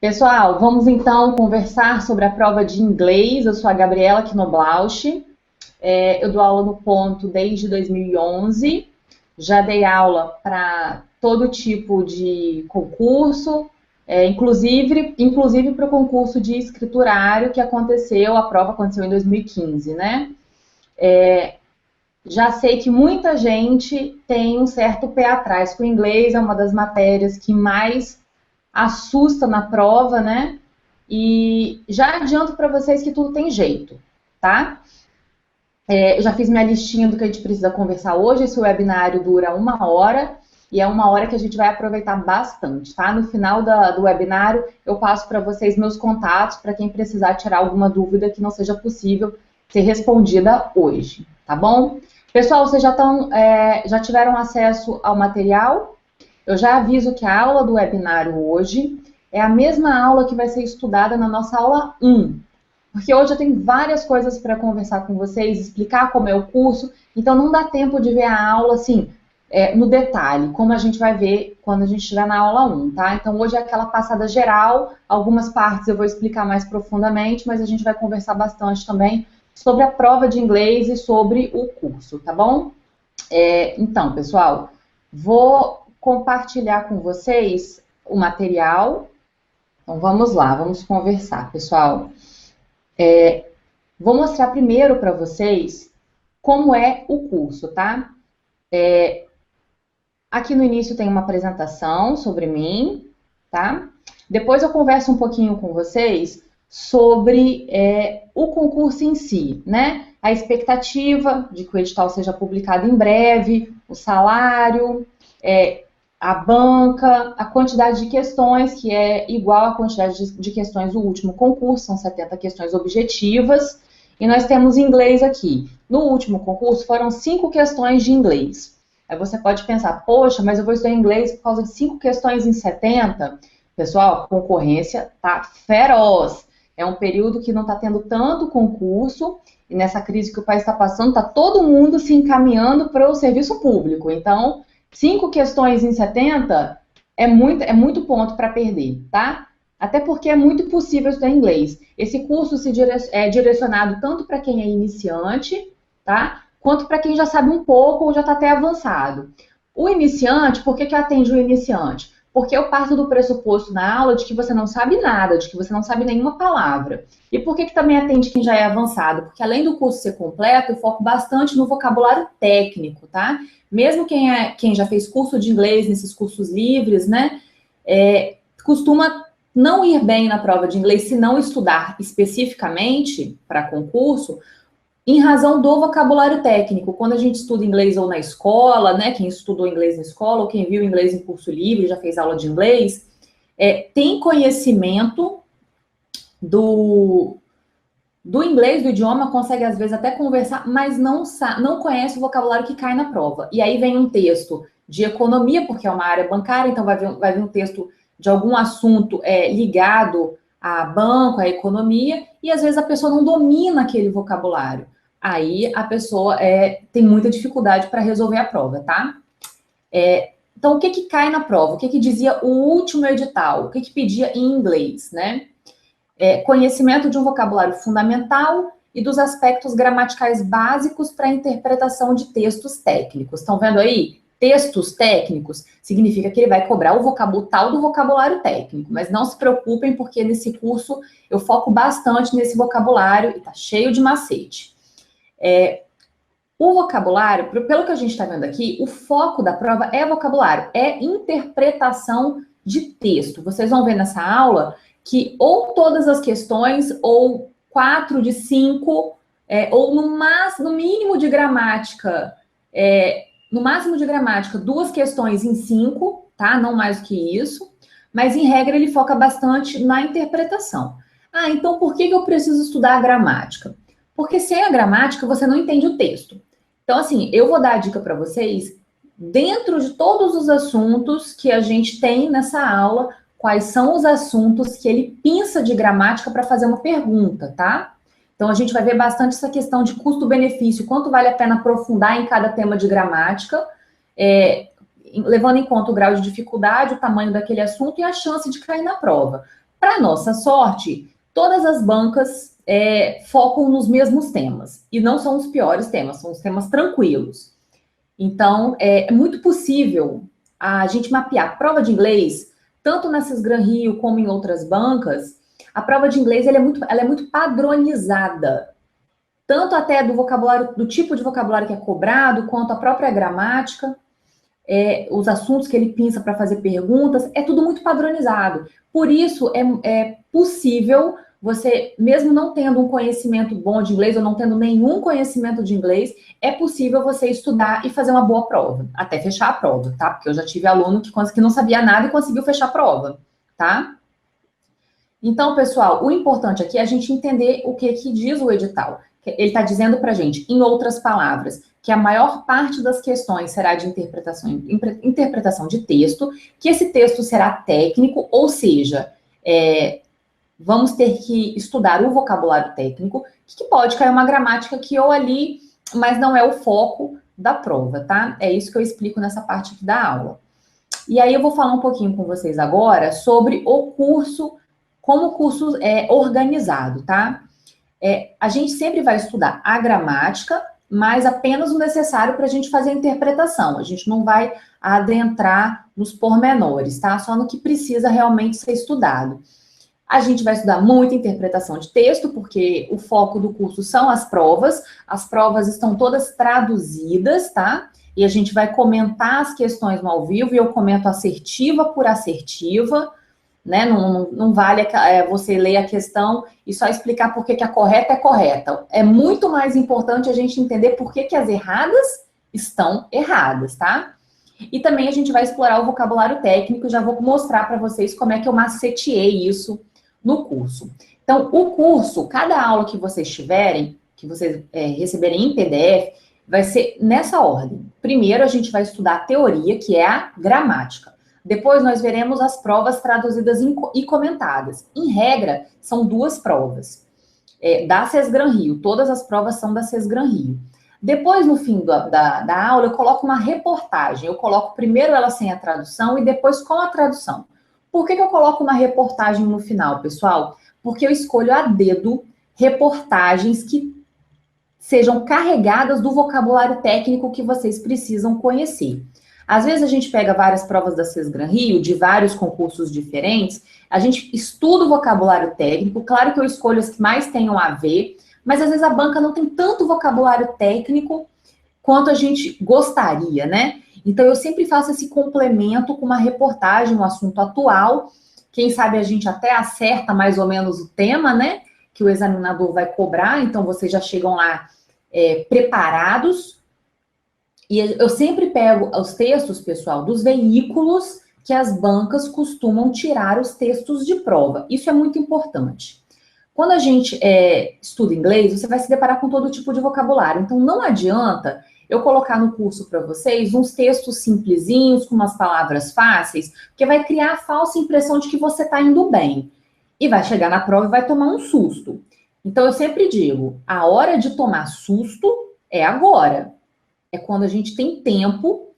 Pessoal, vamos então conversar sobre a prova de inglês. Eu sou a Gabriela Knoblauch. Eu dou aula no Ponto desde 2011. Já dei aula para todo tipo de concurso, inclusive para o concurso de escriturário que aconteceu, a prova aconteceu em 2015, né? Já sei que muita gente tem um certo pé atrás com o inglês, é uma das matérias que mais assusta na prova, né? E já adianto para vocês que tudo tem jeito, tá? Eu já fiz minha listinha do que a gente precisa conversar hoje. Esse webinário dura 1 hora e é 1 hora que a gente vai aproveitar bastante, tá? No final do webinário, eu passo para vocês meus contatos para quem precisar tirar alguma dúvida que não seja possível ser respondida hoje, tá bom? Pessoal, vocês já tiveram acesso ao material? Eu já aviso que a aula do webinário hoje é a mesma aula que vai ser estudada na nossa aula 1. Porque hoje eu tenho várias coisas para conversar com vocês, explicar como é o curso, então não dá tempo de ver a aula assim, no detalhe, como a gente vai ver quando a gente estiver na aula 1, tá? Então hoje é aquela passada geral, algumas partes eu vou explicar mais profundamente, mas a gente vai conversar bastante também sobre a prova de inglês e sobre o curso, tá bom? Então, pessoal, vou compartilhar com vocês o material. Então vamos lá, vamos conversar, pessoal. Vou mostrar primeiro para vocês como é o curso, tá? Aqui no início tem uma apresentação sobre mim, tá? Depois eu converso um pouquinho com vocês sobre o concurso em si, né? A expectativa de que o edital seja publicado em breve, o salário, a banca, a quantidade de questões, que é igual à quantidade de questões do último concurso, são 70 questões objetivas, e nós temos inglês aqui. No último concurso foram 5 questões de inglês. Aí você pode pensar, poxa, mas eu vou estudar inglês por causa de 5 questões em 70? Pessoal, a concorrência tá feroz. É um período que não está tendo tanto concurso, e nessa crise que o país está passando, está todo mundo se encaminhando para o serviço público. Então, 5 questões em 70 é muito ponto para perder, tá? Até porque é muito possível estudar inglês. Esse curso é direcionado tanto para quem é iniciante, tá? Quanto para quem já sabe um pouco ou já está até avançado. O iniciante, por que atende o iniciante? Porque eu parto do pressuposto na aula de que você não sabe nada, de que você não sabe nenhuma palavra. E por que também atende quem já é avançado? Porque além do curso ser completo, eu foco bastante no vocabulário técnico, tá? Mesmo quem já fez curso de inglês nesses cursos livres, né, costuma não ir bem na prova de inglês se não estudar especificamente para concurso, em razão do vocabulário técnico. Quando a gente estuda inglês ou na escola, né, quem estudou inglês na escola ou quem viu inglês em curso livre, já fez aula de inglês, tem conhecimento do inglês, do idioma, consegue às vezes até conversar, mas não conhece o vocabulário que cai na prova. E aí vem um texto de economia, porque é uma área bancária, então vai vir um texto de algum assunto ligado a banco, a economia, e às vezes a pessoa não domina aquele vocabulário. Aí a pessoa tem muita dificuldade para resolver a prova, tá? Então, o que cai na prova? O que dizia o último edital? O que pedia em inglês, né? Conhecimento de um vocabulário fundamental e dos aspectos gramaticais básicos para a interpretação de textos técnicos. Estão vendo aí? Textos técnicos significa que ele vai cobrar o tal do vocabulário técnico, mas não se preocupem porque nesse curso eu foco bastante nesse vocabulário e tá cheio de macete. O vocabulário, pelo que a gente está vendo aqui, o foco da prova é vocabulário, é interpretação de texto. Vocês vão ver nessa aula que ou todas as questões, ou 4 de 5, ou no mínimo de gramática, 2 questões em 5, tá? Não mais do que isso. Mas, em regra, ele foca bastante na interpretação. Então por que eu preciso estudar a gramática? Porque sem a gramática, você não entende o texto. Então, assim, eu vou dar a dica para vocês, dentro de todos os assuntos que a gente tem nessa aula, quais são os assuntos que ele pinça de gramática para fazer uma pergunta, tá? Então, a gente vai ver bastante essa questão de custo-benefício, quanto vale a pena aprofundar em cada tema de gramática, levando em conta o grau de dificuldade, o tamanho daquele assunto e a chance de cair na prova. Para nossa sorte, todas as bancas focam nos mesmos temas, e não são os piores temas, são os temas tranquilos. Então, é muito possível a gente mapear a prova de inglês, tanto na Sesgran Rio como em outras bancas. A prova de inglês ela é muito padronizada, tanto até do vocabulário, do tipo de vocabulário que é cobrado, quanto a própria gramática, os assuntos que ele pinça para fazer perguntas, é tudo muito padronizado. Por isso, é possível você, mesmo não tendo um conhecimento bom de inglês, ou não tendo nenhum conhecimento de inglês, é possível você estudar e fazer uma boa prova, até fechar a prova, tá? Porque eu já tive aluno que não sabia nada e conseguiu fechar a prova, tá? Então, pessoal, o importante aqui é a gente entender o que diz o edital. Ele está dizendo para a gente, em outras palavras, que a maior parte das questões será de interpretação de texto, que esse texto será técnico, ou seja, vamos ter que estudar o vocabulário técnico, que pode cair uma gramática aqui ou ali, mas não é o foco da prova, tá? É isso que eu explico nessa parte aqui da aula. E aí eu vou falar um pouquinho com vocês agora sobre o curso, como o curso é organizado, tá? A gente sempre vai estudar a gramática, mas apenas o necessário para a gente fazer a interpretação. A gente não vai adentrar nos pormenores, tá? Só no que precisa realmente ser estudado. A gente vai estudar muita interpretação de texto, porque o foco do curso são as provas. As provas estão todas traduzidas, tá? E a gente vai comentar as questões no ao vivo, e eu comento assertiva por assertiva, né? Não vale você ler a questão e só explicar por que a correta é correta. É muito mais importante a gente entender por que as erradas estão erradas, tá? E também a gente vai explorar o vocabulário técnico, já vou mostrar para vocês como é que eu maceteei isso no curso. Então, o curso, cada aula que vocês tiverem, que vocês receberem em PDF, vai ser nessa ordem. Primeiro, a gente vai estudar a teoria, que é a gramática. Depois, nós veremos as provas traduzidas e comentadas. Em regra, são 2 provas da Sesgran Rio. Todas as provas são da Sesgran Rio. Depois, no fim da aula, eu coloco uma reportagem. Eu coloco primeiro ela sem a tradução e depois com a tradução. Por que eu coloco uma reportagem no final, pessoal? Porque eu escolho a dedo reportagens que sejam carregadas do vocabulário técnico que vocês precisam conhecer. Às vezes a gente pega várias provas da Sesgran Rio, de vários concursos diferentes, a gente estuda o vocabulário técnico, claro que eu escolho as que mais tenham a ver, mas às vezes a banca não tem tanto vocabulário técnico quanto a gente gostaria, né? Então eu sempre faço esse complemento com uma reportagem, um assunto atual, quem sabe a gente até acerta mais ou menos o tema, né? Que o examinador vai cobrar, então vocês já chegam lá preparados. E eu sempre pego os textos, pessoal, dos veículos que as bancas costumam tirar os textos de prova. Isso é muito importante. Quando a gente estuda inglês, você vai se deparar com todo tipo de vocabulário. Então, não adianta eu colocar no curso para vocês uns textos simplesinhos, com umas palavras fáceis, porque vai criar a falsa impressão de que você está indo bem. E vai chegar na prova e vai tomar um susto. Então, eu sempre digo, a hora de tomar susto é agora. É quando a gente tem tempo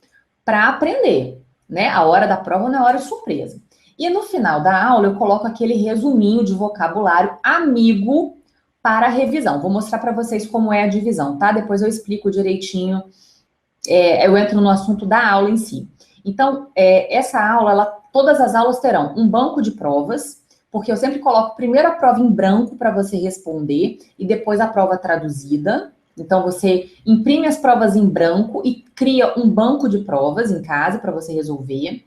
para aprender, né? A hora da prova não é hora de surpresa. E no final da aula eu coloco aquele resuminho de vocabulário amigo para revisão. Vou mostrar para vocês como é a divisão, tá? Depois eu explico direitinho, eu entro no assunto da aula em si. Então, essa aula, todas as aulas terão um banco de provas, porque eu sempre coloco primeiro a prova em branco para você responder e depois a prova traduzida. Então, você imprime as provas em branco e cria um banco de provas em casa para você resolver.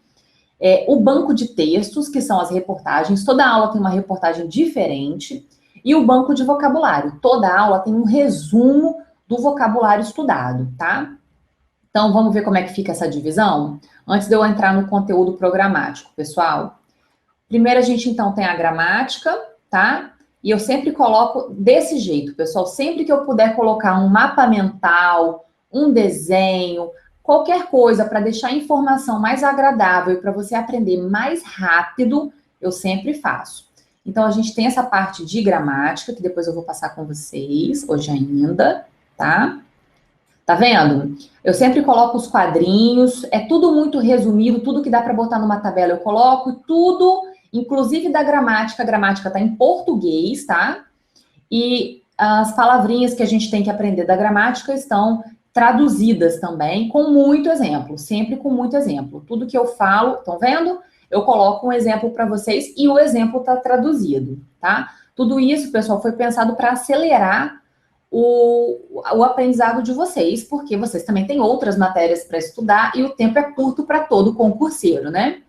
O banco de textos, que são as reportagens. Toda aula tem uma reportagem diferente. E o banco de vocabulário. Toda aula tem um resumo do vocabulário estudado, tá? Então, vamos ver como é que fica essa divisão? Antes de eu entrar no conteúdo programático, pessoal. Primeiro, a gente, então, tem a gramática, tá? E eu sempre coloco desse jeito, pessoal. Sempre que eu puder colocar um mapa mental, um desenho, qualquer coisa para deixar a informação mais agradável para você aprender mais rápido, eu sempre faço. Então, a gente tem essa parte de gramática, que depois eu vou passar com vocês, hoje ainda, tá? Tá vendo? Eu sempre coloco os quadrinhos, é tudo muito resumido, tudo que dá para botar numa tabela eu coloco, tudo, inclusive da gramática, a gramática tá em português, tá? E as palavrinhas que a gente tem que aprender da gramática estão traduzidas também, com muito exemplo, sempre com muito exemplo. Tudo que eu falo, estão vendo? Eu coloco um exemplo para vocês e o exemplo está traduzido, tá? Tudo isso, pessoal, foi pensado para acelerar o aprendizado de vocês, porque vocês também têm outras matérias para estudar e o tempo é curto para todo concurseiro, né?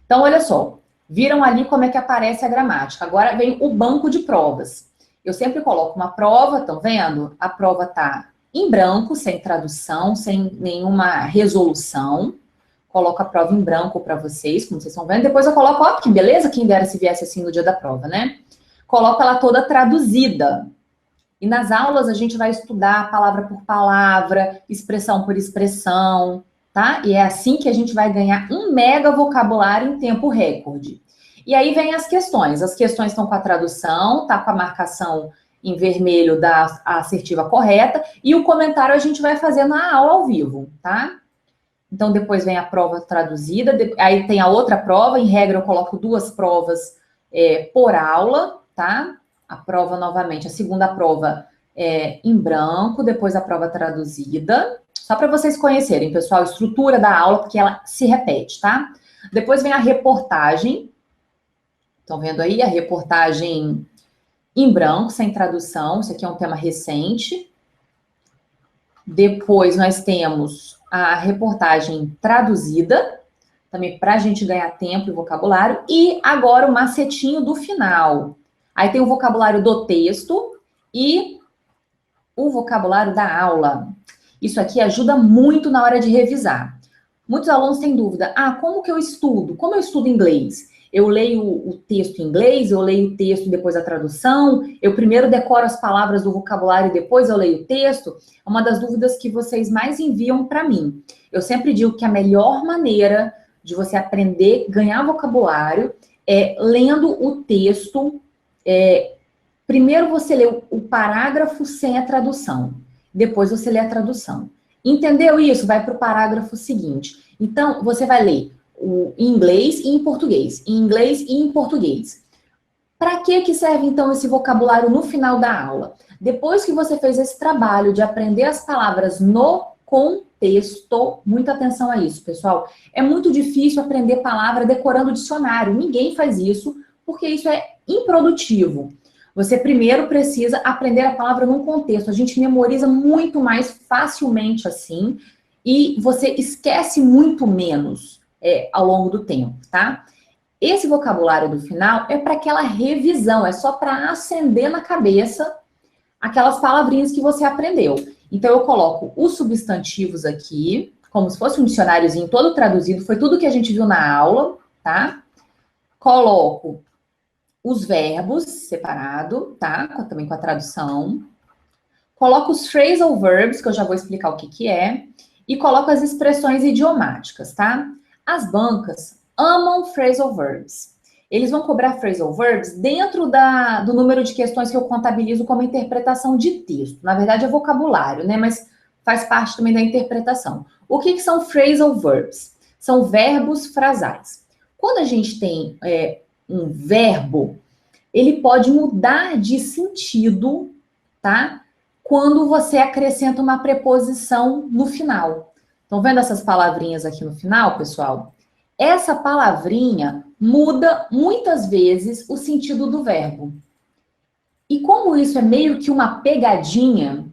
Então, olha só, viram ali como é que aparece a gramática. Agora vem o banco de provas. Eu sempre coloco uma prova, estão vendo? A prova está em branco, sem tradução, sem nenhuma resolução. Coloco a prova em branco para vocês, como vocês estão vendo. Depois eu coloco, ó, que beleza, quem dera se viesse assim no dia da prova, né? Coloco ela toda traduzida. E nas aulas a gente vai estudar palavra por palavra, expressão por expressão, tá? E é assim que a gente vai ganhar um mega vocabulário em tempo recorde. E aí vem as questões. As questões estão com a tradução, tá com a marcação em vermelho da assertiva correta, e o comentário a gente vai fazer na aula ao vivo, tá? Então, depois vem a prova traduzida, aí tem a outra prova, em regra eu coloco 2 provas por aula, tá? A prova novamente, a segunda prova em branco, depois a prova traduzida, só para vocês conhecerem, pessoal, a estrutura da aula, porque ela se repete, tá? Depois vem a reportagem, estão vendo aí a reportagem em branco, sem tradução, isso aqui é um tema recente. Depois nós temos a reportagem traduzida, também para a gente ganhar tempo e vocabulário. E agora o macetinho do final. Aí tem o vocabulário do texto e o vocabulário da aula. Isso aqui ajuda muito na hora de revisar. Muitos alunos têm dúvida. Ah, como que eu estudo? Como eu estudo inglês? Eu leio o texto em inglês, eu leio o texto e depois a tradução, eu primeiro decoro as palavras do vocabulário e depois eu leio o texto. É uma das dúvidas que vocês mais enviam para mim. Eu sempre digo que a melhor maneira de você aprender, ganhar vocabulário, é lendo o texto. Primeiro você lê o parágrafo sem a tradução, depois você lê a tradução. Entendeu isso? Vai para o parágrafo seguinte. Então, você vai ler em inglês e em português, em inglês e em português. Para que serve, então, esse vocabulário no final da aula? Depois que você fez esse trabalho de aprender as palavras no contexto, muita atenção a isso, pessoal. É muito difícil aprender palavra decorando o dicionário. Ninguém faz isso, porque isso é improdutivo. Você primeiro precisa aprender a palavra num contexto. A gente memoriza muito mais facilmente assim e você esquece muito menos ao longo do tempo, tá? Esse vocabulário do final é para aquela revisão, é só para acender na cabeça aquelas palavrinhas que você aprendeu. Então, eu coloco os substantivos aqui, como se fosse um dicionáriozinho todo traduzido, foi tudo que a gente viu na aula, tá? Coloco os verbos separado, tá? Também com a tradução. Coloco os phrasal verbs, que eu já vou explicar o que é. E coloco as expressões idiomáticas, tá? As bancas amam phrasal verbs. Eles vão cobrar phrasal verbs dentro do número de questões que eu contabilizo como interpretação de texto. Na verdade, é vocabulário, né? Mas faz parte também da interpretação. O que são phrasal verbs? São verbos frasais. Quando a gente tem um verbo, ele pode mudar de sentido, tá? Quando você acrescenta uma preposição no final. Estão vendo essas palavrinhas aqui no final, pessoal? Essa palavrinha muda muitas vezes o sentido do verbo. E como isso é meio que uma pegadinha,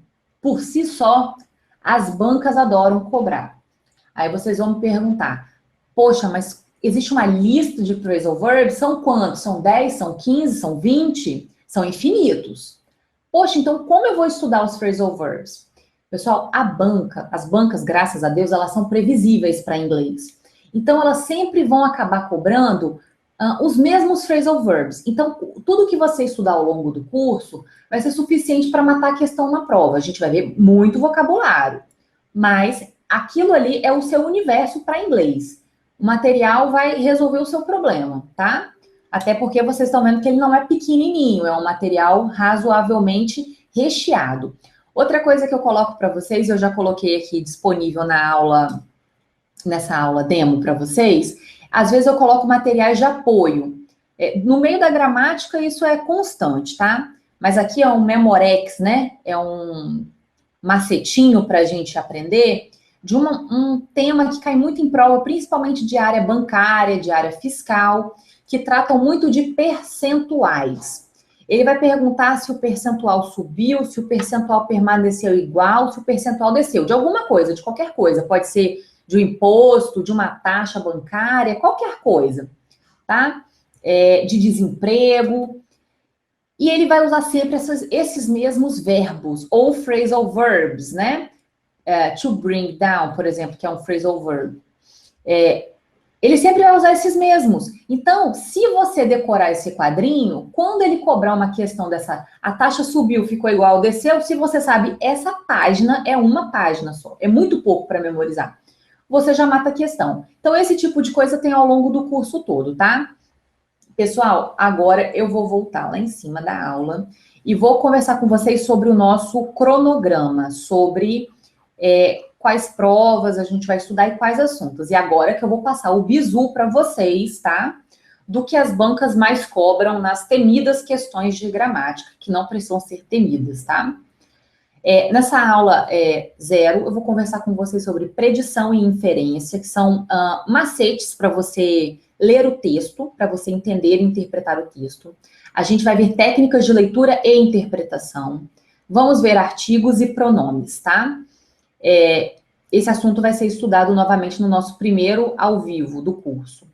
por si só, as bancas adoram cobrar. Aí vocês vão me perguntar, poxa, mas existe uma lista de phrasal verbs? São quantos? São 10? São 15? São 20? São infinitos. Poxa, então como eu vou estudar os phrasal verbs? Pessoal, as bancas, graças a Deus, elas são previsíveis para inglês. Então, elas sempre vão acabar cobrando os mesmos phrasal verbs. Então, tudo que você estudar ao longo do curso vai ser suficiente para matar a questão na prova. A gente vai ver muito vocabulário, mas aquilo ali é o seu universo para inglês. O material vai resolver o seu problema, tá? Até porque vocês estão vendo que ele não é pequenininho, é um material razoavelmente recheado. Outra coisa que eu coloco para vocês, eu já coloquei aqui disponível na aula, nessa aula demo para vocês, às vezes eu coloco materiais de apoio. No meio da gramática, isso é constante, tá? Mas aqui é um Memorex, né? É um macetinho para a gente aprender de um tema que cai muito em prova, principalmente de área bancária, de área fiscal, que tratam muito de percentuais. Ele vai perguntar se o percentual subiu, se o percentual permaneceu igual, se o percentual desceu, de alguma coisa, de qualquer coisa. Pode ser de um imposto, de uma taxa bancária, qualquer coisa, tá? De desemprego. E ele vai usar sempre esses mesmos verbos, ou phrasal verbs, né? To bring down, por exemplo, que é um phrasal verb. Ele sempre vai usar esses mesmos. Então, se você decorar esse quadrinho, quando ele cobrar uma questão dessa, a taxa subiu, ficou igual, desceu, se você sabe, essa página é uma página só. É muito pouco para memorizar. Você já mata a questão. Então, esse tipo de coisa tem ao longo do curso todo, tá? Pessoal, agora eu vou voltar lá em cima da aula e vou conversar com vocês sobre o nosso cronograma, sobre quais provas a gente vai estudar e quais assuntos. E agora que eu vou passar o bizu para vocês, tá? Do que as bancas mais cobram nas temidas questões de gramática, que não precisam ser temidas, tá? Nessa aula 0, eu vou conversar com vocês sobre predição e inferência, que são macetes para você ler o texto, para você entender e interpretar o texto. A gente vai ver técnicas de leitura e interpretação. Vamos ver artigos e pronomes, tá? Esse assunto vai ser estudado novamente no nosso primeiro ao vivo do curso.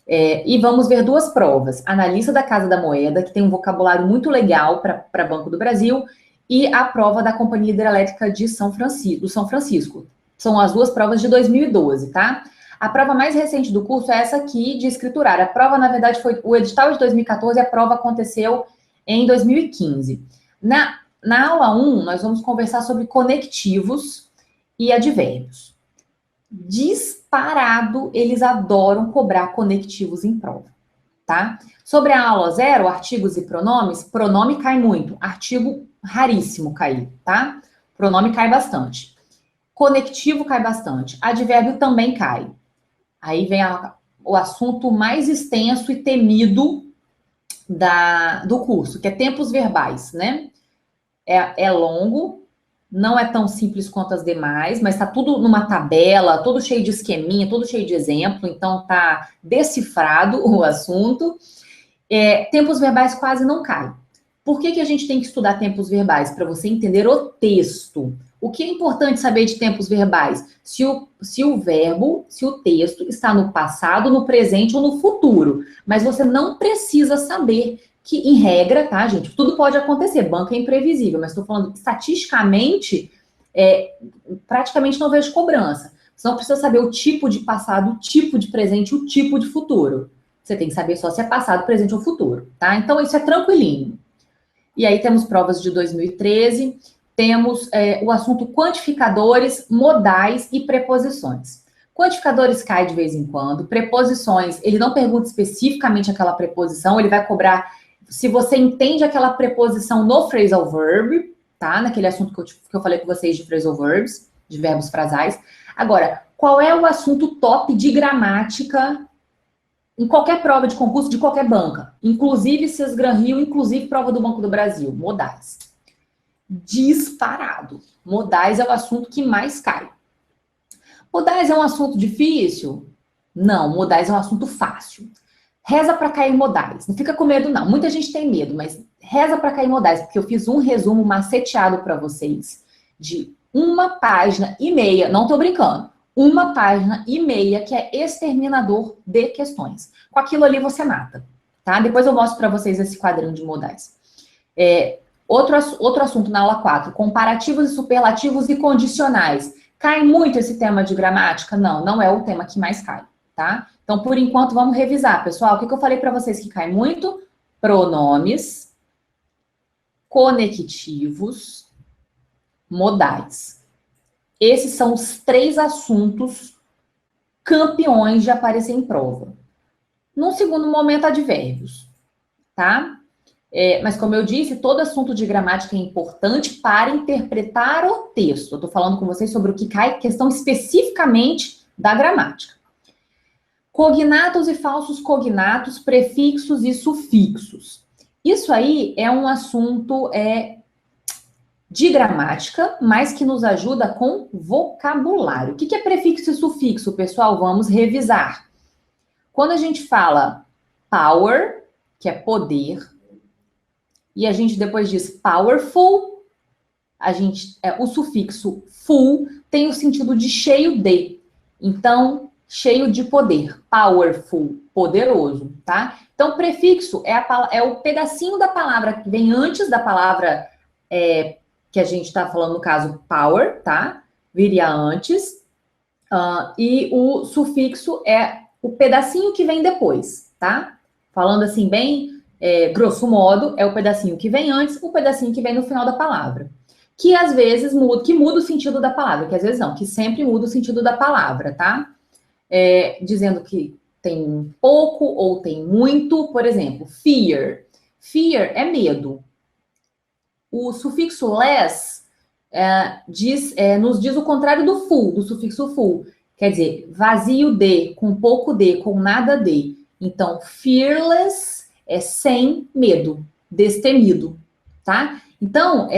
E vamos ver duas provas. Analista da Casa da Moeda, que tem um vocabulário muito legal para Banco do Brasil, e a prova da Companhia Hidrelétrica de São Francisco. São as duas provas de 2012, tá? A prova mais recente do curso é essa aqui, de escriturar. A prova, na verdade, foi o edital de 2014, a prova aconteceu em 2015. Na aula 1, nós vamos conversar sobre conectivos e advérbios. Disparado, eles adoram cobrar conectivos em prova, tá? Sobre a aula 0, artigos e pronomes, pronome cai muito, artigo raríssimo cair, tá? Pronome cai bastante. Conectivo cai bastante, advérbio também cai. Aí vem o assunto mais extenso e temido do curso, que é tempos verbais, né? É longo, não é tão simples quanto as demais, mas tá tudo numa tabela, todo cheio de esqueminha, todo cheio de exemplo, então tá decifrado o assunto. Tempos verbais quase não cai. Por que a gente tem que estudar tempos verbais? Para você entender o texto. O que é importante saber de tempos verbais? Se o verbo, se o texto está no passado, no presente ou no futuro. Mas você não precisa saber que, em regra, tá, gente? Tudo pode acontecer, banco é imprevisível, mas estou falando que estatisticamente, praticamente não vejo cobrança. Você não precisa saber o tipo de passado, o tipo de presente, o tipo de futuro. Você tem que saber só se é passado, presente ou futuro, tá? Então, isso é tranquilinho. E aí temos provas de 2013, temos o assunto quantificadores, modais e preposições. Quantificadores cai de vez em quando, preposições, ele não pergunta especificamente aquela preposição, ele vai cobrar se você entende aquela preposição no phrasal verb, tá? Naquele assunto que eu falei com vocês de phrasal verbs, de verbos frasais. Agora, qual é o assunto top de gramática em qualquer prova de concurso de qualquer banca, inclusive Sesgran Rio, inclusive prova do Banco do Brasil, modais. Disparado. Modais é o assunto que mais cai. Modais é um assunto difícil? Não, modais é um assunto fácil. Reza para cair modais. Não fica com medo, não. Muita gente tem medo, mas reza para cair modais, porque eu fiz um resumo maceteado para vocês de 1,5 páginas, não tô brincando. 1,5 páginas, que é exterminador de questões. Com aquilo ali você mata, tá? Depois eu mostro para vocês esse quadrinho de modais. Outro assunto na aula 4, comparativos e superlativos e condicionais. Cai muito esse tema de gramática? Não, não é o tema que mais cai, tá? Então, por enquanto, vamos revisar, pessoal. O que eu falei para vocês que cai muito? Pronomes, conectivos, modais. Esses são os 3 assuntos campeões de aparecer em prova. Num segundo momento, advérbios, tá? Mas, como eu disse, todo assunto de gramática é importante para interpretar o texto. Eu estou falando com vocês sobre o que cai, questão especificamente da gramática. Cognatos e falsos cognatos, prefixos e sufixos. Isso aí é um assunto de gramática, mas que nos ajuda com vocabulário. O que é prefixo e sufixo, pessoal? Vamos revisar. Quando a gente fala power, que é poder, e a gente depois diz powerful, o sufixo full tem o sentido de cheio de. Então, cheio de poder. Powerful, poderoso, tá? Então, prefixo é o pedacinho da palavra que vem antes da palavra que a gente está falando, no caso, power, tá? Viria antes. E o sufixo é o pedacinho que vem depois, tá? Falando assim bem, grosso modo, é o pedacinho que vem antes, o pedacinho que vem no final da palavra. Que às vezes muda o sentido da palavra, que às vezes não, que sempre muda o sentido da palavra, tá? Dizendo que tem pouco ou tem muito, por exemplo, fear. Fear é medo. O sufixo less nos diz o contrário do full, do sufixo full. Quer dizer, vazio de, com pouco de, com nada de. Então, fearless é sem medo, destemido, tá? Então,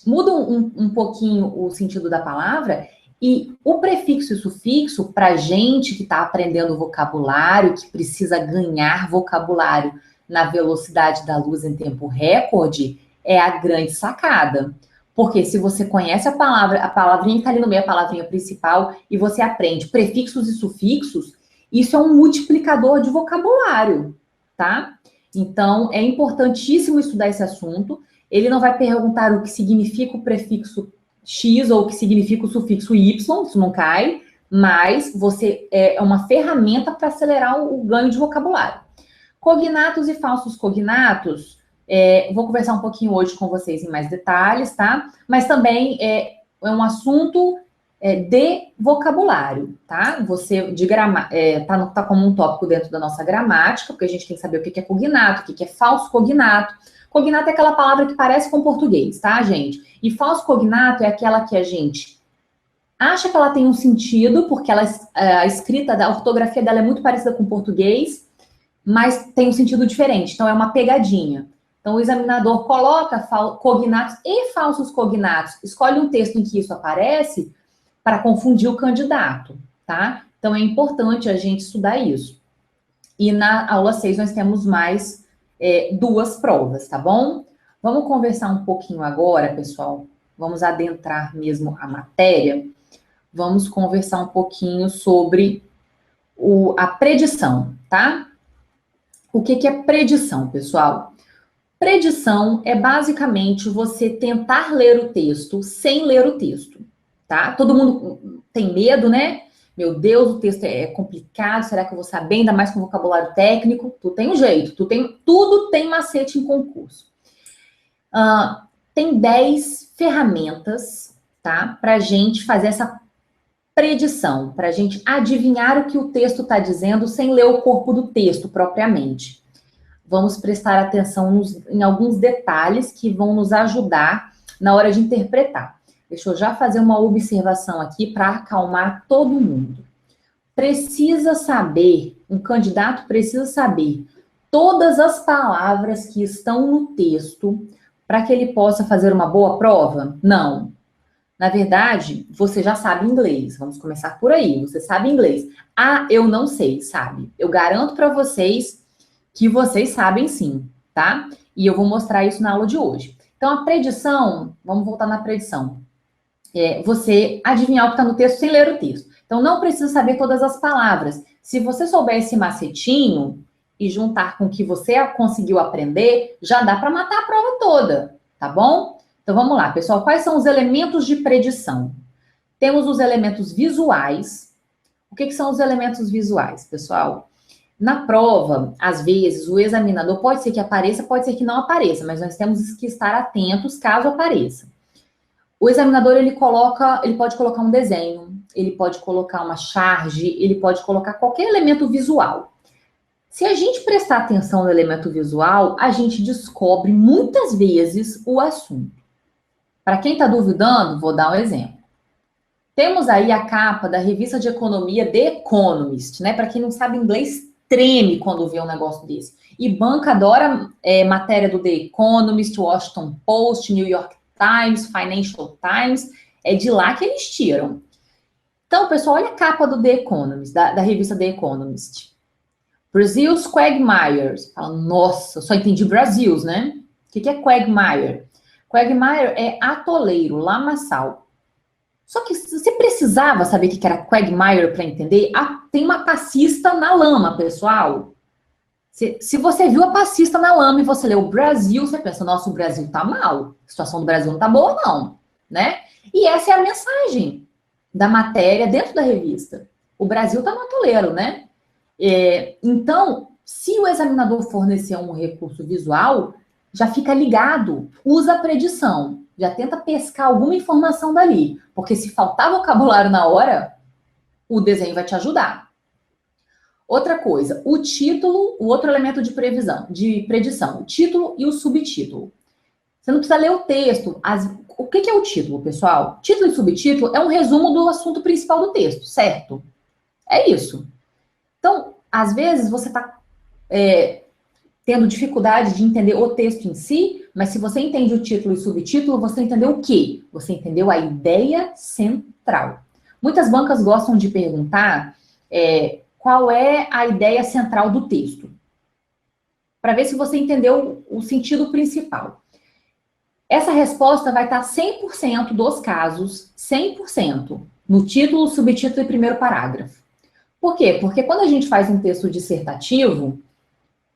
muda um pouquinho o sentido da palavra e o prefixo e sufixo, para gente que está aprendendo vocabulário, que precisa ganhar vocabulário na velocidade da luz em tempo recorde, é a grande sacada. Porque se você conhece a palavrinha que está ali no meio, a palavrinha principal, e você aprende prefixos e sufixos, isso é um multiplicador de vocabulário, tá? Então, é importantíssimo estudar esse assunto. Ele não vai perguntar o que significa o prefixo X ou o que significa o sufixo Y, isso não cai, mas é uma ferramenta para acelerar o ganho de vocabulário. Cognatos e falsos cognatos, vou conversar um pouquinho hoje com vocês em mais detalhes, tá? Mas também é um assunto de vocabulário, tá? Tá como um tópico dentro da nossa gramática, porque a gente tem que saber o que é cognato, o que é falso cognato. Cognato é aquela palavra que parece com português, tá, gente? E falso cognato é aquela que a gente acha que ela tem um sentido, porque a escrita, a ortografia dela é muito parecida com português, mas tem um sentido diferente. Então, é uma pegadinha. Então, o examinador coloca cognatos e falsos cognatos, escolhe um texto em que isso aparece para confundir o candidato, tá? Então, é importante a gente estudar isso. E na aula 6 nós temos mais 2 provas, tá bom? Vamos conversar um pouquinho agora, pessoal. Vamos adentrar mesmo a matéria. Vamos conversar um pouquinho sobre a predição, tá? O que é predição, pessoal? Predição é basicamente você tentar ler o texto sem ler o texto, tá? Todo mundo tem medo, né? Meu Deus, o texto é complicado, será que eu vou saber? Ainda mais com vocabulário técnico. Tu tem um jeito, tudo tem macete em concurso. Tem 10 ferramentas, tá? Pra gente fazer essa predição, pra gente adivinhar o que o texto está dizendo sem ler o corpo do texto propriamente. Vamos prestar atenção em alguns detalhes que vão nos ajudar na hora de interpretar. Deixa eu já fazer uma observação aqui para acalmar todo mundo. Um candidato precisa saber todas as palavras que estão no texto para que ele possa fazer uma boa prova? Não. Na verdade, você já sabe inglês. Vamos começar por aí. Você sabe inglês. Eu não sei, sabe? Eu garanto para vocês que vocês sabem sim, tá? E eu vou mostrar isso na aula de hoje. Então, a predição, vamos voltar na predição. Você adivinhar o que está no texto sem ler o texto. Então, não precisa saber todas as palavras. Se você souber esse macetinho e juntar com o que você conseguiu aprender, já dá para matar a prova toda, tá bom? Então, vamos lá, pessoal. Quais são os elementos de predição? Temos os elementos visuais. O que são os elementos visuais, pessoal? Na prova, às vezes, o examinador pode ser que apareça, pode ser que não apareça, mas nós temos que estar atentos caso apareça. O examinador, ele pode colocar um desenho, ele pode colocar uma charge, ele pode colocar qualquer elemento visual. Se a gente prestar atenção no elemento visual, a gente descobre muitas vezes o assunto. Para quem está duvidando, vou dar um exemplo. Temos aí a capa da revista de economia The Economist, né? Para quem não sabe inglês, treme quando vê um negócio desse. E banca adora matéria do The Economist, Washington Post, New York Times, Financial Times. É de lá que eles tiram. Então, pessoal, olha a capa do The Economist, da revista The Economist. Brazil's Quagmires. Fala, nossa, eu só entendi Brazil's, né? O que é Quagmire? Quagmire é atoleiro, lamaçal. Só que você precisava saber o que era Quagmire para entender? Tem uma passista na lama, pessoal. Se você viu a passista na lama e você leu o Brasil, você pensa, nossa, o Brasil tá mal. A situação do Brasil não tá boa, não. Né? E essa é a mensagem da matéria dentro da revista. O Brasil tá no atoleiro, né? Então, se o examinador fornecer um recurso visual, já fica ligado, usa a predição, já tenta pescar alguma informação dali, porque se faltar vocabulário na hora, o desenho vai te ajudar. Outra coisa, o título, o outro elemento de predição, o título e o subtítulo. Você não precisa ler o texto. O que é o título, pessoal? Título e subtítulo é um resumo do assunto principal do texto, certo? É isso. Então, às vezes, você está tendo dificuldade de entender o texto em si, mas se você entende o título e subtítulo, você entendeu o quê? Você entendeu a ideia central. Muitas bancas gostam de perguntar qual é a ideia central do texto, para ver se você entendeu o sentido principal. Essa resposta vai estar 100% dos casos, 100%, no título, subtítulo e primeiro parágrafo. Por quê? Porque quando a gente faz um texto dissertativo,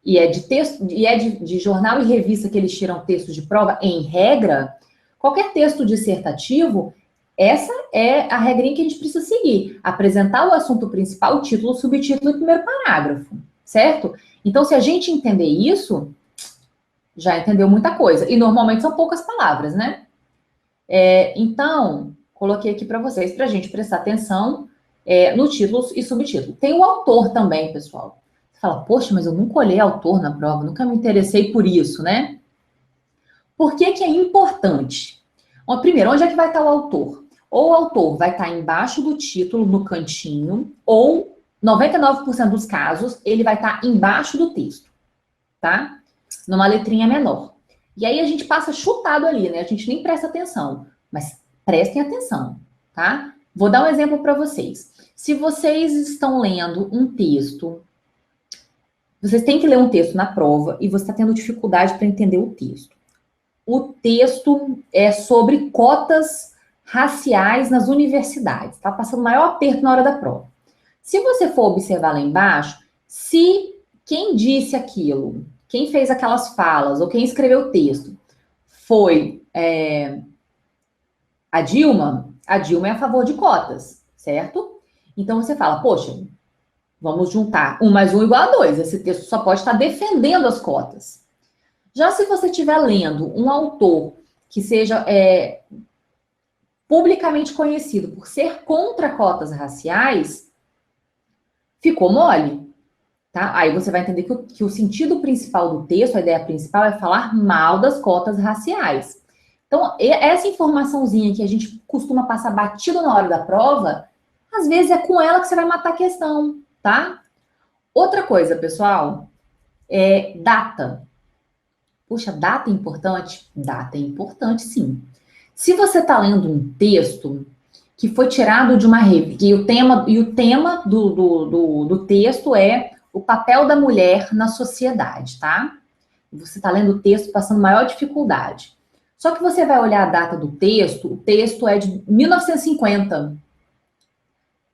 e é de jornal e revista que eles tiram texto de prova, em regra, qualquer texto dissertativo, essa é a regrinha que a gente precisa seguir. Apresentar o assunto principal, o título, o subtítulo e o primeiro parágrafo, certo? Então, se a gente entender isso, já entendeu muita coisa. E normalmente são poucas palavras, né? Então, coloquei aqui para vocês, para a gente prestar atenção no título e subtítulo. Tem o autor também, pessoal. Você fala, poxa, mas eu nunca olhei autor na prova, nunca me interessei por isso, né? Por que é importante? Bom, primeiro, onde é que vai estar o autor? Ou o autor vai estar embaixo do título, no cantinho, ou 99% dos casos, ele vai estar embaixo do texto, tá? Numa letrinha menor. E aí a gente passa chutado ali, né? A gente nem presta atenção. Mas prestem atenção, tá? Vou dar um exemplo para vocês. Se vocês estão lendo um texto, vocês têm que ler um texto na prova e você está tendo dificuldade para entender o texto. O texto é sobre cotas raciais nas universidades. Está passando maior aperto na hora da prova. Se você for observar lá embaixo, se quem disse aquilo, quem fez aquelas falas, ou quem escreveu o texto, foi a Dilma é a favor de cotas, certo? Então você fala, poxa, vamos juntar 1 mais 1 igual a 2. Esse texto só pode estar defendendo as cotas. Já se você estiver lendo um autor que seja publicamente conhecido por ser contra cotas raciais, ficou mole. Tá? Aí você vai entender que o sentido principal do texto, a ideia principal é falar mal das cotas raciais. Então, essa informaçãozinha que a gente costuma passar batido na hora da prova, às vezes é com ela que você vai matar a questão, tá? Outra coisa, pessoal, é data. Puxa, data é importante? Data é importante, sim. Se você está lendo um texto que foi tirado de uma revista, e o tema do texto é o papel da mulher na sociedade, tá? Você está lendo o texto passando maior dificuldade. Só que você vai olhar a data do texto, o texto é de 1950.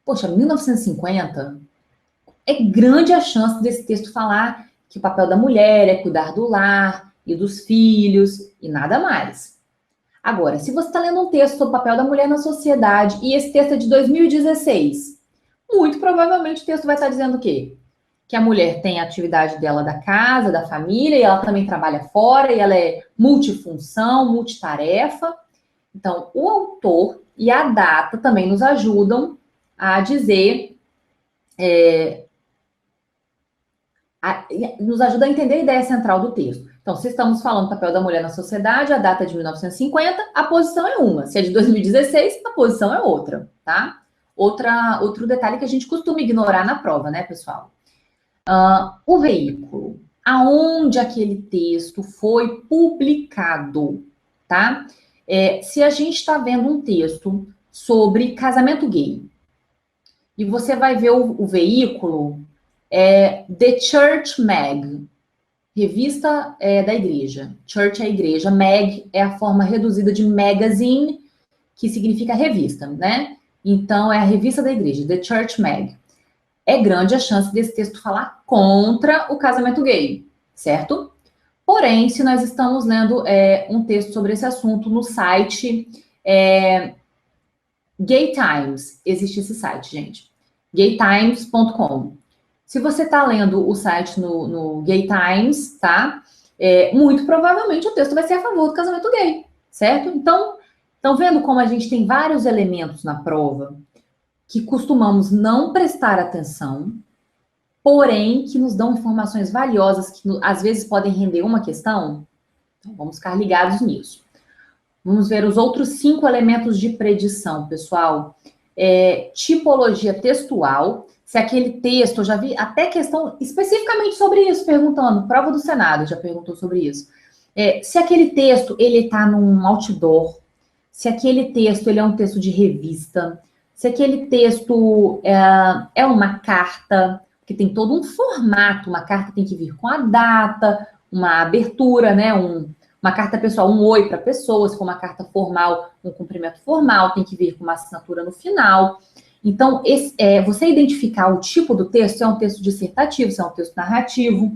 Poxa, 1950 é grande a chance desse texto falar que o papel da mulher é cuidar do lar e dos filhos e nada mais. Agora, se você está lendo um texto sobre o papel da mulher na sociedade e esse texto é de 2016, muito provavelmente o texto vai estar dizendo o quê? Que a mulher tem a atividade dela da casa, da família, e ela também trabalha fora, e ela é multifunção, multitarefa. Então, o autor e a data também nos ajudam a dizer nos ajuda a entender a ideia central do texto. Então, se estamos falando do papel da mulher na sociedade, a data é de 1950, a posição é uma. Se é de 2016, a posição é outra, tá? Outro detalhe que a gente costuma ignorar na prova, né, pessoal? O veículo. Aonde aquele texto foi publicado, tá? Se a gente está vendo um texto sobre casamento gay, e você vai ver o veículo, The Church Mag, revista da igreja. Church é a igreja, Mag é a forma reduzida de magazine, que significa revista, né? Então, é a revista da igreja, The Church Mag. É grande a chance desse texto falar contra o casamento gay, certo? Porém, se nós estamos lendo um texto sobre esse assunto no site Gay Times, existe esse site, gente, gaytimes.com. Se você está lendo o site no Gay Times, tá? Muito provavelmente o texto vai ser a favor do casamento gay, certo? Então, estão vendo como a gente tem vários elementos na prova que costumamos não prestar atenção, porém que nos dão informações valiosas que às vezes podem render uma questão? Então, vamos ficar ligados nisso. Vamos ver os outros 5 elementos de predição, pessoal. Tipologia textual. Se aquele texto, eu já vi até questão especificamente sobre isso, perguntando, prova do Senado já perguntou sobre isso. Se aquele texto, ele está num outdoor, se aquele texto, ele é um texto de revista, se aquele texto é uma carta, que tem todo um formato, uma carta tem que vir com a data, uma abertura, né, uma carta pessoal, um oi para a pessoa, se for uma carta formal, um cumprimento formal, tem que vir com uma assinatura no final. Então, você identificar o tipo do texto, se é um texto dissertativo, se é um texto narrativo,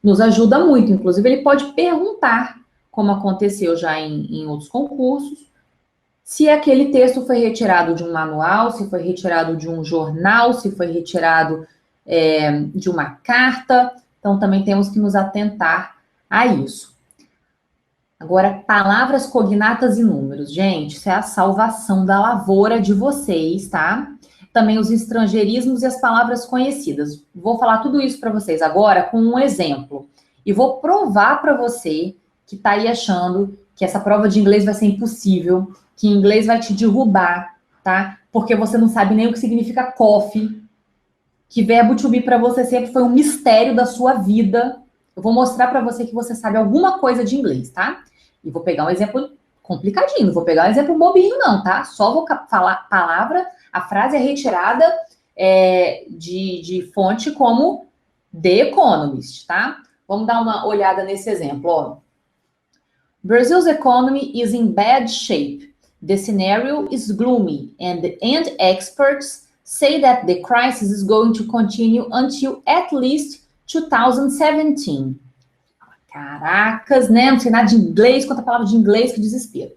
nos ajuda muito. Inclusive, ele pode perguntar, como aconteceu já em outros concursos, se aquele texto foi retirado de um manual, se foi retirado de um jornal, se foi retirado de uma carta. Então, também temos que nos atentar a isso. Agora, palavras cognatas e números. Gente, isso é a salvação da lavoura de vocês, tá? Também os estrangeirismos e as palavras conhecidas. Vou falar tudo isso para vocês agora com um exemplo. E vou provar para você que está aí achando que essa prova de inglês vai ser impossível, que inglês vai te derrubar, tá? Porque você não sabe nem o que significa coffee, que verbo to be para você sempre foi um mistério da sua vida. Eu vou mostrar para você que você sabe alguma coisa de inglês, tá? E vou pegar um exemplo complicadinho, não vou pegar um exemplo bobinho não, tá? Só vou falar palavra, a frase é retirada de fonte como The Economist, tá? Vamos dar uma olhada nesse exemplo, ó. Brazil's economy is in bad shape. The scenario is gloomy and experts say that the crisis is going to continue until at least 2017. Caracas, né? Não sei nada de inglês, quanta palavra de inglês, que desespero.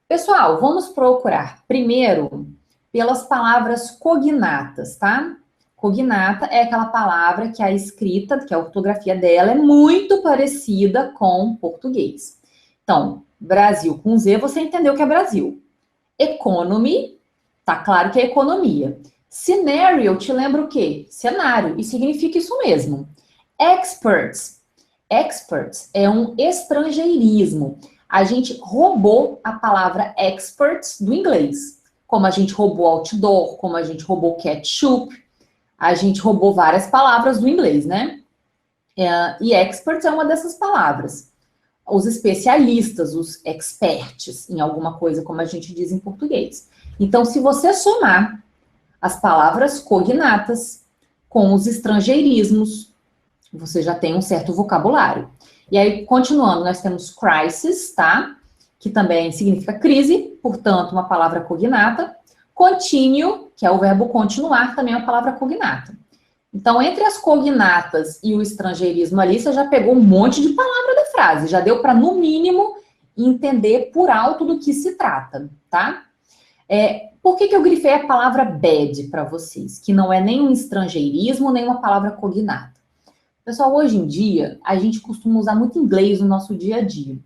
Pessoal, vamos procurar primeiro pelas palavras cognatas, tá? Cognata é aquela palavra que a escrita, que a ortografia dela é muito parecida com português. Então, Brasil com Z, você entendeu que é Brasil. Economy, tá claro que é economia. Scenario, te lembra o quê? Cenário, e significa isso mesmo. Experts. Experts é um estrangeirismo. A gente roubou a palavra experts do inglês. Como a gente roubou outdoor, como a gente roubou ketchup, a gente roubou várias palavras do inglês, né? E experts é uma dessas palavras. Os especialistas, os experts em alguma coisa, como a gente diz em português. Então, se você somar as palavras cognatas com os estrangeirismos, você já tem um certo vocabulário. E aí, continuando, nós temos crisis, tá? Que também significa crise, portanto, uma palavra cognata. Continue, que é o verbo continuar, também é uma palavra cognata. Então, entre as cognatas e o estrangeirismo ali, você já pegou um monte de palavra da frase. Já deu para, no mínimo, entender por alto do que se trata, tá? Por que eu grifei a palavra bad para vocês? Que não é nem um estrangeirismo, nem uma palavra cognata. Pessoal, hoje em dia, a gente costuma usar muito inglês no nosso dia a dia.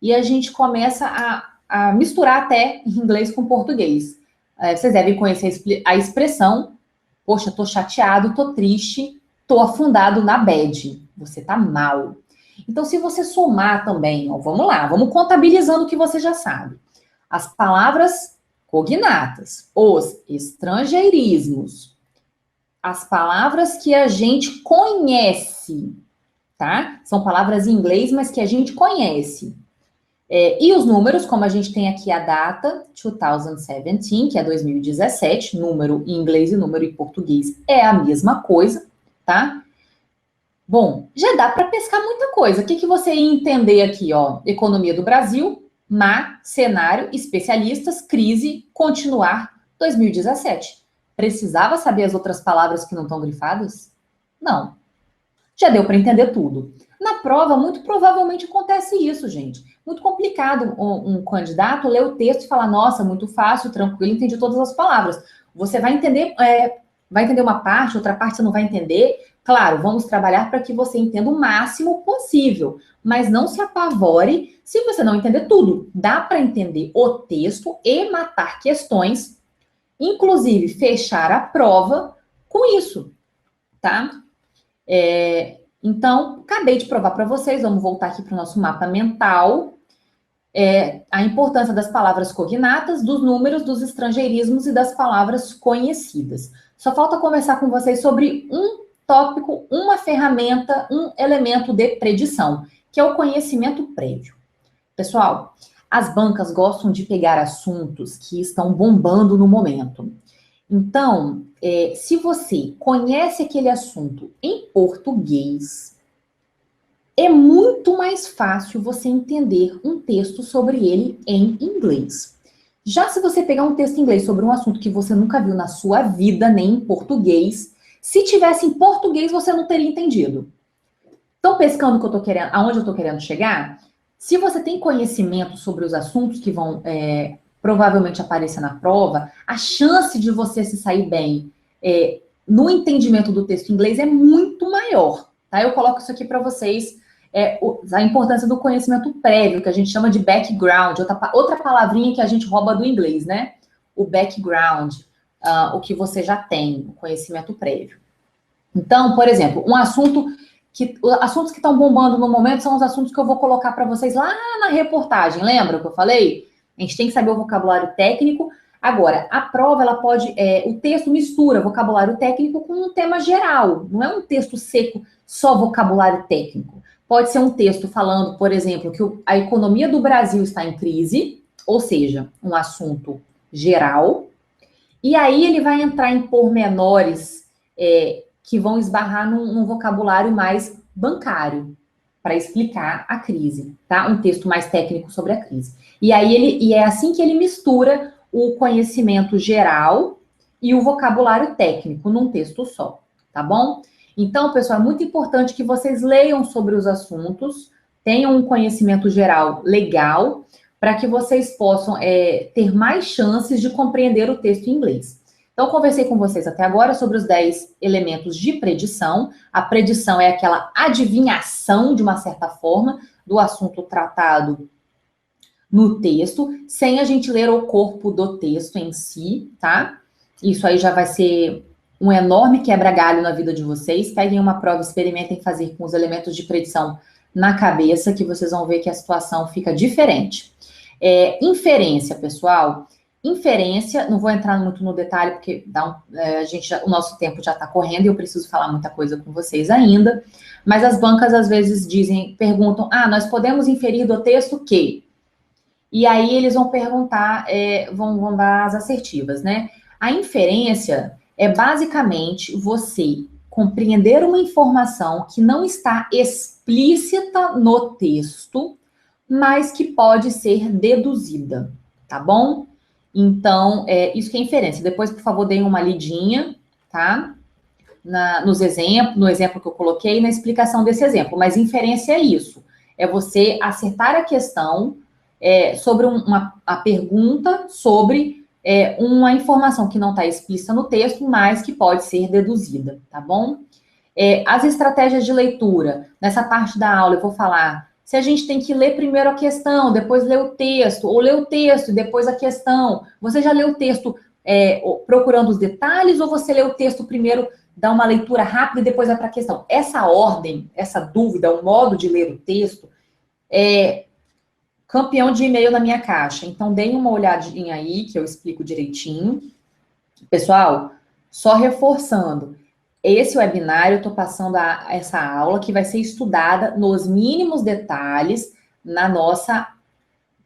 E a gente começa a misturar até inglês com português. Vocês devem conhecer a expressão, poxa, tô chateado, tô triste, tô afundado na bad. Você tá mal. Então, se você somar também, ó, vamos lá, vamos contabilizando o que você já sabe. As palavras cognatas, os estrangeirismos, as palavras que a gente conhece, tá? São palavras em inglês, mas que a gente conhece. E os números, como a gente tem aqui a data, 2017, que é 2017, número em inglês e número em português é a mesma coisa, tá? Bom, já dá para pescar muita coisa. O que você ia entender aqui, ó? Economia do Brasil, má, cenário, especialistas, crise, continuar, 2017. Precisava saber as outras palavras que não estão grifadas? Não. Já deu para entender tudo. Na prova, muito provavelmente acontece isso, gente. Muito complicado um candidato ler o texto e falar, nossa, muito fácil, tranquilo, entendi todas as palavras. Você vai entender uma parte, outra parte você não vai entender. Claro, vamos trabalhar para que você entenda o máximo possível, mas não se apavore se você não entender tudo. Dá para entender o texto e matar questões, inclusive fechar a prova com isso, tá? Então, acabei de provar para vocês, vamos voltar aqui para o nosso mapa mental, a importância das palavras cognatas, dos números, dos estrangeirismos e das palavras conhecidas. Só falta conversar com vocês sobre um tópico, uma ferramenta, um elemento de predição, que é o conhecimento prévio. Pessoal, as bancas gostam de pegar assuntos que estão bombando no momento. Então, se você conhece aquele assunto em português, é muito mais fácil você entender um texto sobre ele em inglês. Já se você pegar um texto em inglês sobre um assunto que você nunca viu na sua vida, nem em português, se tivesse em português, você não teria entendido. Estão pescando que eu tô querendo, aonde eu estou querendo chegar? Se você tem conhecimento sobre os assuntos que vão provavelmente aparecer na prova, a chance de você se sair bem no entendimento do texto em inglês é muito maior, tá? Eu coloco isso aqui para vocês, a importância do conhecimento prévio, que a gente chama de background, outra palavrinha que a gente rouba do inglês, né? O background, o que você já tem, o conhecimento prévio. Então, por exemplo, assuntos que estão bombando no momento são os assuntos que eu vou colocar para vocês lá na reportagem, lembra que eu falei? A gente tem que saber o vocabulário técnico. Agora, a prova, ela pode... o texto mistura vocabulário técnico com um tema geral. Não é um texto seco, só vocabulário técnico. Pode ser um texto falando, por exemplo, que a economia do Brasil está em crise, ou seja, um assunto geral. E aí ele vai entrar em pormenores que vão esbarrar num vocabulário mais bancário, para explicar a crise, tá? Um texto mais técnico sobre a crise. E aí é assim que ele mistura o conhecimento geral e o vocabulário técnico num texto só, tá bom? Então, pessoal, é muito importante que vocês leiam sobre os assuntos, tenham um conhecimento geral legal, para que vocês possam ter mais chances de compreender o texto em inglês. Então, conversei com vocês até agora sobre os 10 elementos de predição. A predição é aquela adivinhação, de uma certa forma, do assunto tratado no texto, sem a gente ler o corpo do texto em si, tá? Isso aí já vai ser um enorme quebra-galho na vida de vocês. Peguem uma prova, experimentem fazer com os elementos de predição na cabeça, que vocês vão ver que a situação fica diferente. Inferência, pessoal. Inferência, não vou entrar muito no detalhe, porque o nosso tempo já está correndo e eu preciso falar muita coisa com vocês ainda. Mas as bancas, às vezes, perguntam, nós podemos inferir do texto que... E aí eles vão perguntar, vão dar as assertivas, né? A inferência é basicamente você compreender uma informação que não está explícita no texto, mas que pode ser deduzida, tá bom? Então, isso que é inferência. Depois, por favor, deem uma lidinha, tá? No exemplo que eu coloquei, na explicação desse exemplo. Mas inferência é isso. É você acertar a questão sobre a pergunta sobre uma informação que não está explícita no texto, mas que pode ser deduzida, tá bom? As estratégias de leitura. Nessa parte da aula eu vou falar se a gente tem que ler primeiro a questão, depois ler o texto, ou ler o texto e depois a questão. Você já leu o texto procurando os detalhes, ou você lê o texto primeiro, dá uma leitura rápida e depois vai para a questão? Essa ordem, essa dúvida, o modo de ler o texto, é campeão de e-mail na minha caixa. Então, deem uma olhadinha aí, que eu explico direitinho. Pessoal, só reforçando, esse webinar eu estou passando essa aula que vai ser estudada nos mínimos detalhes na nossa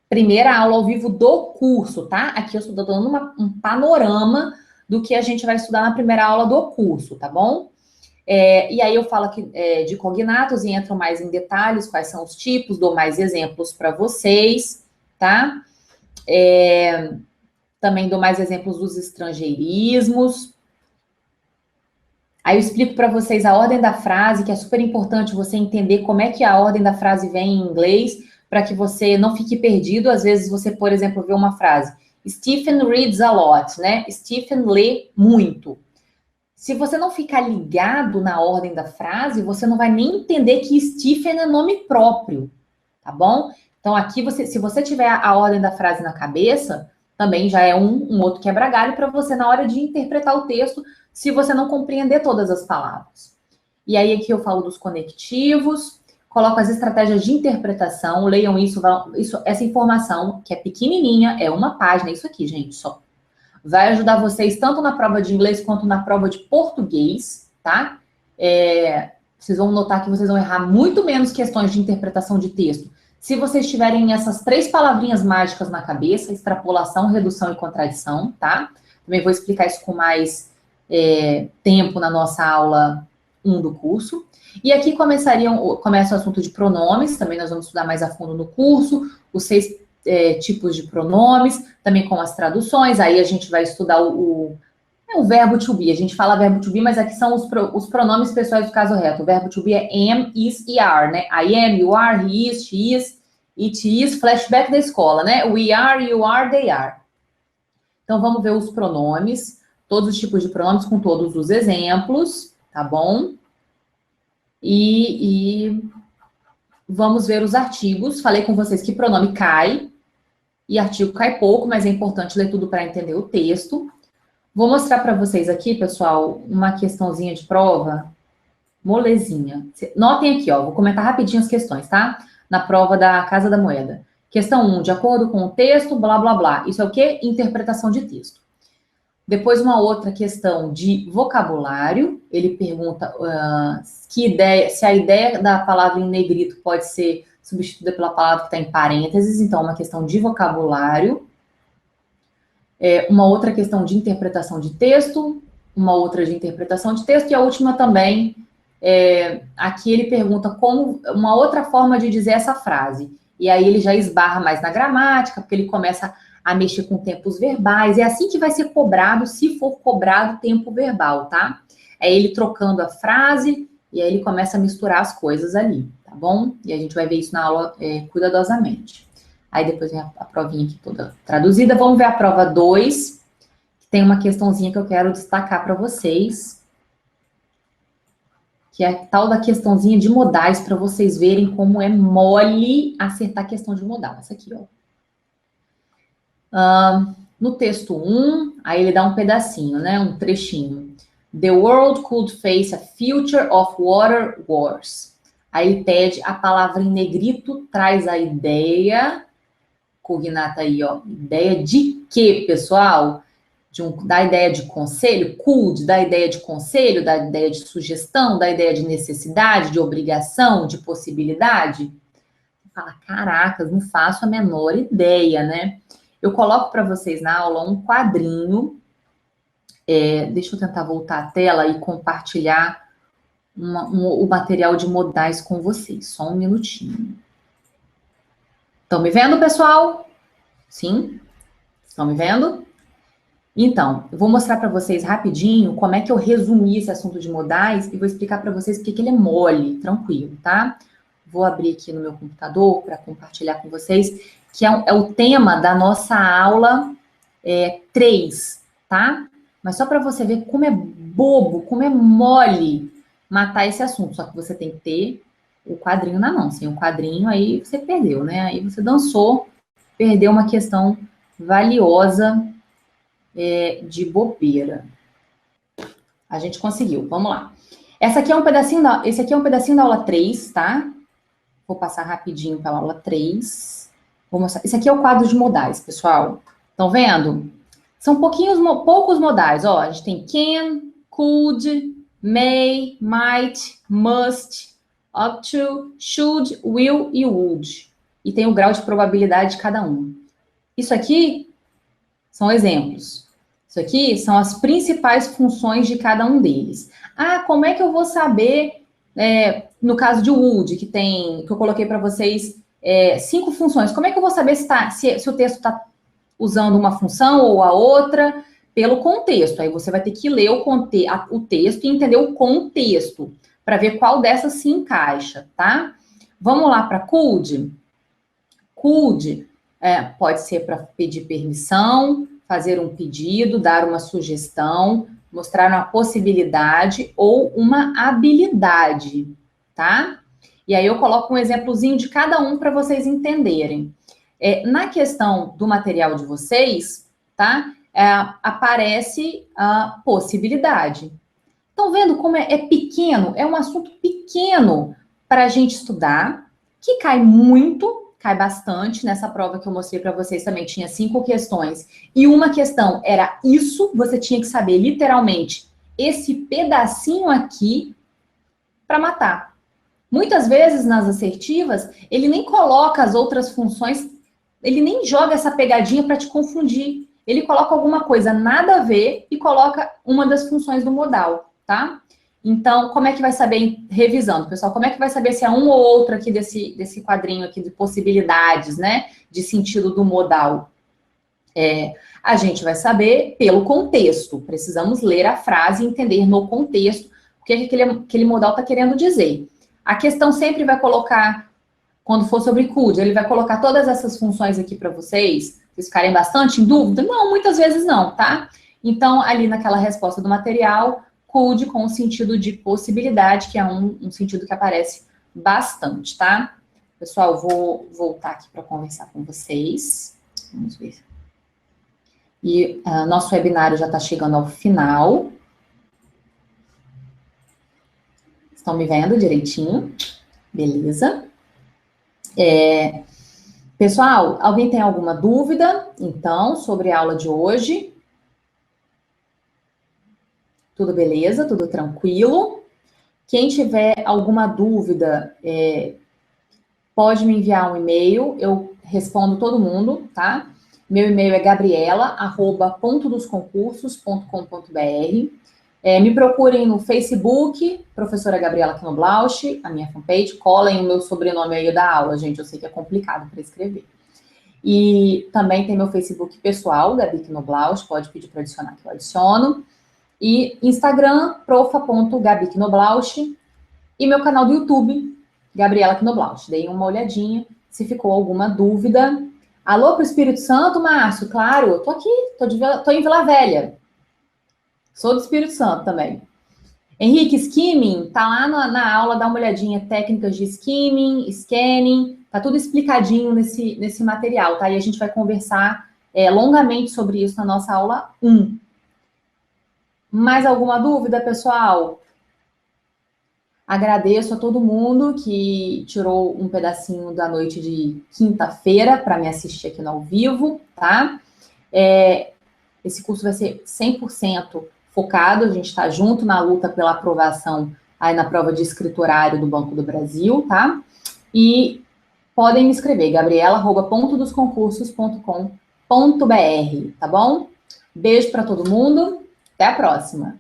primeira aula ao vivo do curso, tá? Aqui eu estou dando um panorama do que a gente vai estudar na primeira aula do curso, tá bom? E aí eu falo aqui de cognatos e entro mais em detalhes, quais são os tipos, dou mais exemplos para vocês, tá? Também dou mais exemplos dos estrangeirismos. Aí eu explico para vocês a ordem da frase, que é super importante você entender como é que a ordem da frase vem em inglês, para que você não fique perdido. Às vezes você, por exemplo, vê uma frase, Stephen reads a lot, né? Stephen lê muito. Se você não ficar ligado na ordem da frase, você não vai nem entender que Stephen é nome próprio, tá bom? Então aqui, se você tiver a ordem da frase na cabeça, também já é um outro quebra-galho para você na hora de interpretar o texto, se você não compreender todas as palavras. E aí aqui eu falo dos conectivos, coloco as estratégias de interpretação, leiam essa informação, que é pequenininha, é uma página, isso aqui, gente, só. Vai ajudar vocês tanto na prova de inglês quanto na prova de português, tá? Vocês vão notar que vocês vão errar muito menos questões de interpretação de texto. Se vocês tiverem essas 3 palavrinhas mágicas na cabeça, extrapolação, redução e contradição, tá? Também vou explicar isso com mais tempo na nossa aula 1 do curso. E aqui começa o assunto de pronomes, também nós vamos estudar mais a fundo no curso, os 6 tipos de pronomes, também com as traduções. Aí a gente vai estudar o verbo to be. A gente fala verbo to be, mas aqui são os pronomes pessoais do caso reto. O verbo to be é am, is e are, né? I am, you are, he is, she is, it is. Flashback da escola, né? We are, you are, they are. Então, vamos ver os pronomes, todos os tipos de pronomes com todos os exemplos, tá bom? E vamos ver os artigos. Falei com vocês que pronome cai, e artigo cai pouco, mas é importante ler tudo para entender o texto. Vou mostrar para vocês aqui, pessoal, uma questãozinha de prova, molezinha. Notem aqui, ó, vou comentar rapidinho as questões, tá? Na prova da Casa da Moeda. Questão 1, de acordo com o texto, blá, blá, blá. Isso é o quê? Interpretação de texto. Depois, uma outra questão de vocabulário. Ele pergunta se a ideia da palavra em negrito pode ser substituída pela palavra que está em parênteses. Então, uma questão de vocabulário. Uma outra questão de interpretação de texto. Uma outra de interpretação de texto. E a última também, aqui ele pergunta como uma outra forma de dizer essa frase. E aí ele já esbarra mais na gramática, porque ele começa a mexer com tempos verbais. É assim que vai ser cobrado, se for cobrado tempo verbal, tá? É ele trocando a frase e aí ele começa a misturar as coisas ali, tá bom? E a gente vai ver isso na aula cuidadosamente. Aí depois vem a provinha aqui toda traduzida. Vamos ver a prova 2, que tem uma questãozinha que eu quero destacar para vocês, que é a tal da questãozinha de modais, para vocês verem como é mole acertar a questão de modal. Essa aqui, ó. No texto 1, aí ele dá um pedacinho, né? Um trechinho. The world could face a future of water wars. Aí ele pede, a palavra em negrito traz a ideia, cognata aí, ó. Ideia de quê, pessoal? Da ideia de conselho, could, da ideia de conselho, da ideia de sugestão, da ideia de necessidade, de obrigação, de possibilidade. Fala, caracas, não faço a menor ideia, né? Eu coloco para vocês na aula um quadrinho. Deixa eu tentar voltar a tela e compartilhar o material de modais com vocês. Só um minutinho. Estão me vendo, pessoal? Sim? Estão me vendo? Então, eu vou mostrar para vocês rapidinho como é que eu resumi esse assunto de modais e vou explicar para vocês porque que ele é mole, tranquilo, tá? Vou abrir aqui no meu computador para compartilhar com vocês, que é o tema da nossa aula 3, tá? Mas só para você ver como é bobo, como é mole matar esse assunto. Só que você tem que ter o quadrinho na mão. Sem o quadrinho, aí você perdeu, né? Aí você dançou, perdeu uma questão valiosa de bobeira. A gente conseguiu, vamos lá. Esse aqui é um pedacinho da aula 3, tá? Vou passar rapidinho pela aula 3. Vou mostrar. Esse aqui é o quadro de modais, pessoal. Estão vendo? São poucos modais. Ó, a gente tem can, could, may, might, must, up to, should, will e would. E tem o grau de probabilidade de cada um. Isso aqui são exemplos. Isso aqui são as principais funções de cada um deles. Ah, como é que eu vou saber, no caso de would, que eu coloquei para vocês 5 funções, como é que eu vou saber se o texto está usando uma função ou a outra? Pelo contexto. Aí você vai ter que ler o texto e entender o contexto, para ver qual dessas se encaixa, tá? Vamos lá para could. Could pode ser para pedir permissão, fazer um pedido, dar uma sugestão, mostrar uma possibilidade ou uma habilidade, tá? E aí eu coloco um exemplozinho de cada um para vocês entenderem. Na questão do material de vocês, tá? Aparece a possibilidade. Estão vendo como é pequeno? É um assunto pequeno para a gente estudar, que cai bastante. Nessa prova que eu mostrei para vocês também tinha 5 questões. E uma questão era isso, você tinha que saber literalmente esse pedacinho aqui para matar. Muitas vezes nas assertivas, ele nem coloca as outras funções, ele nem joga essa pegadinha para te confundir. Ele coloca alguma coisa nada a ver e coloca uma das funções do modal, tá? Então, como é que vai saber, revisando, pessoal, como é que vai saber se é um ou outro aqui desse quadrinho aqui de possibilidades, né, de sentido do modal? A gente vai saber pelo contexto. Precisamos ler a frase e entender no contexto o que aquele modal está querendo dizer. A questão sempre vai colocar, quando for sobre could, ele vai colocar todas essas funções aqui para vocês ficarem bastante em dúvida? Não, muitas vezes não, tá? Então, ali naquela resposta do material, could com o sentido de possibilidade, que é um sentido que aparece bastante, tá? Pessoal, vou voltar aqui para conversar com vocês. Vamos ver. E nosso webinário já está chegando ao final. Estão me vendo direitinho? Beleza. Pessoal, alguém tem alguma dúvida, então, sobre a aula de hoje? Tudo beleza? Tudo tranquilo? Quem tiver alguma dúvida, pode me enviar um e-mail, eu respondo todo mundo, tá? Meu e-mail é gabriela@pontodosconcursos.com.br. Me procurem no Facebook, professora Gabriela Knoblauch, a minha fanpage, colhem o meu sobrenome aí da aula, gente, eu sei que é complicado para escrever. E também tem meu Facebook pessoal, Gabi Knoblauch, pode pedir para adicionar que eu adiciono. E Instagram, profa.gabiknoblauch. E meu canal do YouTube, Gabriela Knoblauch. Deem uma olhadinha se ficou alguma dúvida. Alô pro Espírito Santo, Márcio? Claro, eu tô aqui, tô em Vila Velha. Sou do Espírito Santo também. Henrique, skimming, tá lá na aula, dá uma olhadinha, técnicas de skimming, scanning, tá tudo explicadinho nesse material, tá? E a gente vai conversar longamente sobre isso na nossa aula 1. Mais alguma dúvida, pessoal? Agradeço a todo mundo que tirou um pedacinho da noite de quinta-feira para me assistir aqui no ao vivo, tá? Esse curso vai ser 100% focado, a gente está junto na luta pela aprovação aí na prova de escriturário do Banco do Brasil, tá? E podem me escrever, gabriela@pontodosconcursos.com.br, tá bom? Beijo para todo mundo, até a próxima!